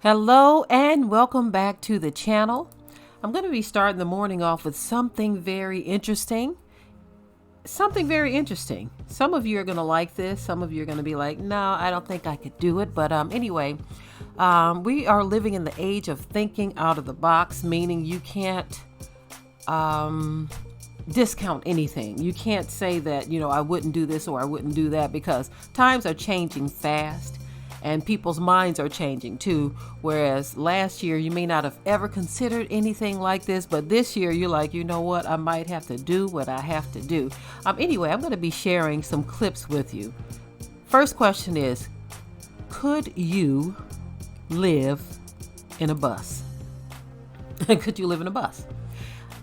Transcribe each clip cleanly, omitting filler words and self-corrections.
Hello and welcome back to the channel. I'm going to be starting the morning off with something very interesting. Some of you are going to like this. Some of you are going to be like, no, I don't think I could do it. But anyway, we are living in the age of thinking out of the box, meaning you can't discount anything. You can't say that, I wouldn't do this or I wouldn't do that, because times are changing fast. And people's minds are changing too. Whereas last year, you may not have ever considered anything like this, but this year you're like, you know what, I might have to do what I have to do. Anyway, I'm going to be sharing some clips with you. First question is, could you live in a bus? Could you live in a bus?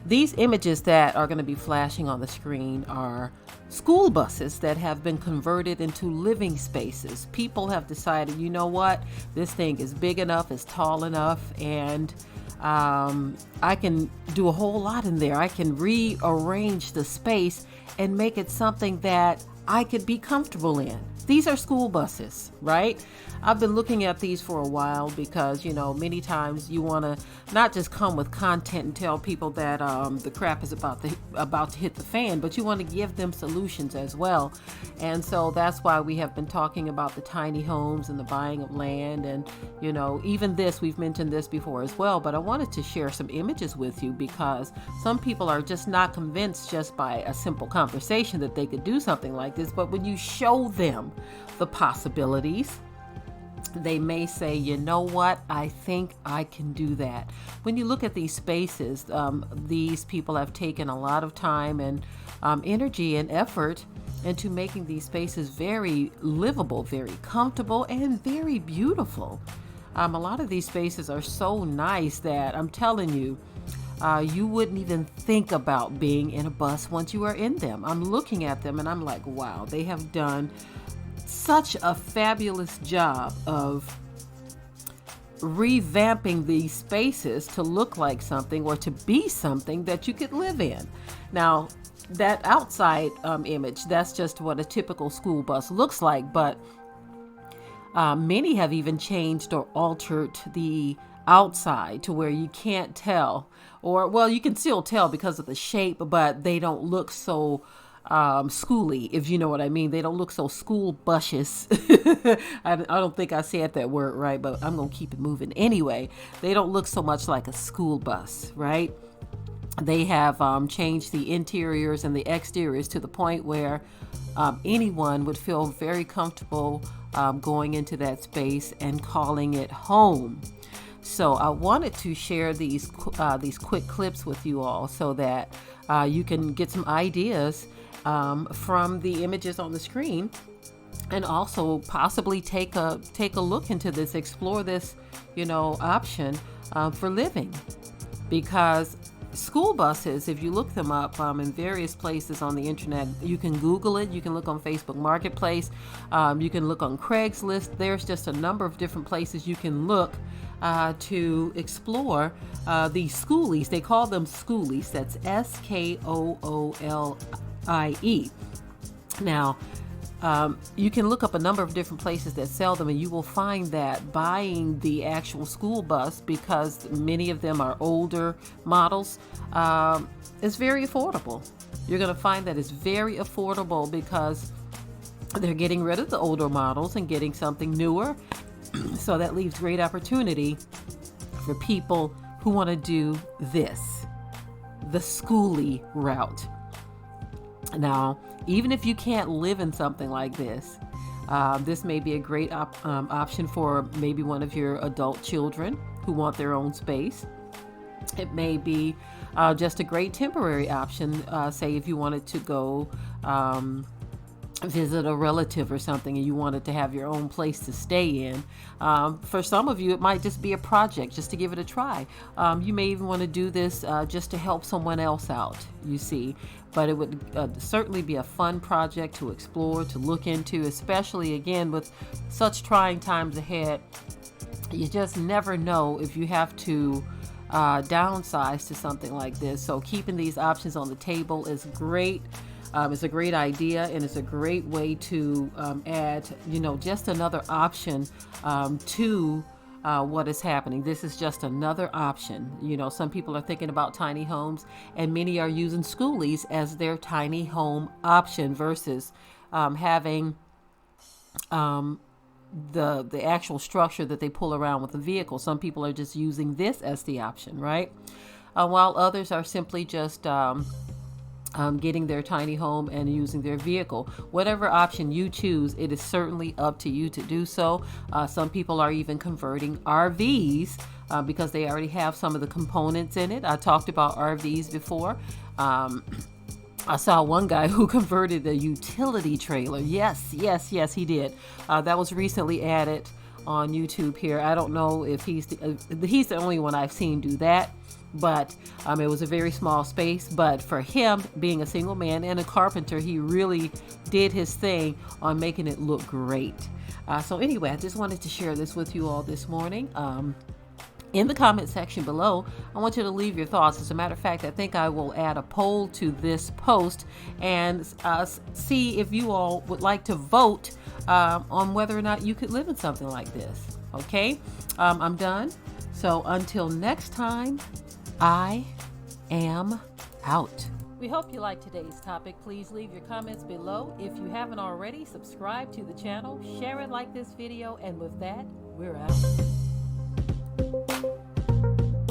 These images that are going to be flashing on the screen are school buses that have been converted into living spaces. People have decided, you know what, this thing is big enough, it's tall enough, and I can do a whole lot in there. I can rearrange the space and make it something that I could be comfortable in. These are school buses, right? I've been looking at these for a while because, many times you want to not just come with content and tell people that the crap is about to hit the fan, but you want to give them solutions as well. And so that's why we have been talking about the tiny homes and the buying of land. And, even this, we've mentioned this before as well, but I wanted to share some images with you because some people are just not convinced just by a simple conversation that they could do something like this. But when you show them the possibilities, they may say, you know what, I think I can do that. When you look at these spaces, these people have taken a lot of time and energy and effort into making these spaces very livable, very comfortable, and very beautiful. A lot of these spaces are so nice that I'm telling you, you wouldn't even think about being in a bus once you are in them. I'm looking at them and I'm like, wow, they have done such a fabulous job of revamping these spaces to look like something or to be something that you could live in. Now, that outside image, that's just what a typical school bus looks like, but many have even changed or altered the outside to where you can't tell, or well, you can still tell because of the shape, but they don't look so schooly, if you know what I mean. They don't look so school bushes. I don't think I said that word right, but I'm gonna keep it moving anyway. They don't look so much like a school bus, right? They have changed the interiors and the exteriors to the point where anyone would feel very comfortable going into that space and calling it home. So I wanted to share these quick clips with you all so that you can get some ideas from the images on the screen, and also possibly take a look into this, explore this, option for living. Because school buses, if you look them up in various places on the internet, you can Google it, you can look on Facebook Marketplace, you can look on Craigslist. There's just a number of different places you can look to explore these schoolies. They call them schoolies. That's SKOOLIE. Now, you can look up a number of different places that sell them, and you will find that buying the actual school bus, because many of them are older models, is very affordable. You're going to find that it's very affordable because they're getting rid of the older models and getting something newer. So that leaves great opportunity for people who want to do this, the schoolie route. Now, even if you can't live in something like this, this may be a great option for maybe one of your adult children who want their own space. It may be just a great temporary option, say if you wanted to go visit a relative or something and you wanted to have your own place to stay in. For some of you, it might just be a project just to give it a try. You may even want to do this just to help someone else out, you see. But it would certainly be a fun project to explore, to look into, especially again with such trying times ahead. You just never know if you have to downsize to something like this. So keeping these options on the table is great. It's a great idea, and it's a great way to add, just another option to what is happening. This is just another option. You know, some people are thinking about tiny homes, and many are using schoolies as their tiny home option versus having the actual structure that they pull around with a vehicle. Some people are just using this as the option, right? While others are simply just getting their tiny home and using their vehicle. Whatever option you choose, it is certainly up to you to do so. Some people are even converting RVs because they already have some of the components in it. I talked about RVs before. I saw one guy who converted a utility trailer. Yes, he did. That was recently added on YouTube here. I don't know if he's the only one I've seen do that. But it was a very small space. But for him, being a single man and a carpenter, he really did his thing on making it look great. So anyway, I just wanted to share this with you all this morning. In the comment section below, I want you to leave your thoughts. As a matter of fact, I think I will add a poll to this post and see if you all would like to vote on whether or not you could live in something like this. Okay, I'm done. So until next time, I am out. We hope you liked today's topic. Please leave your comments below. If you haven't already, subscribe to the channel, share it, like this video, and with that, we're out.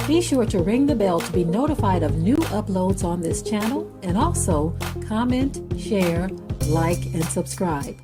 Be sure to ring the bell to be notified of new uploads on this channel, and also comment, share, like, and subscribe.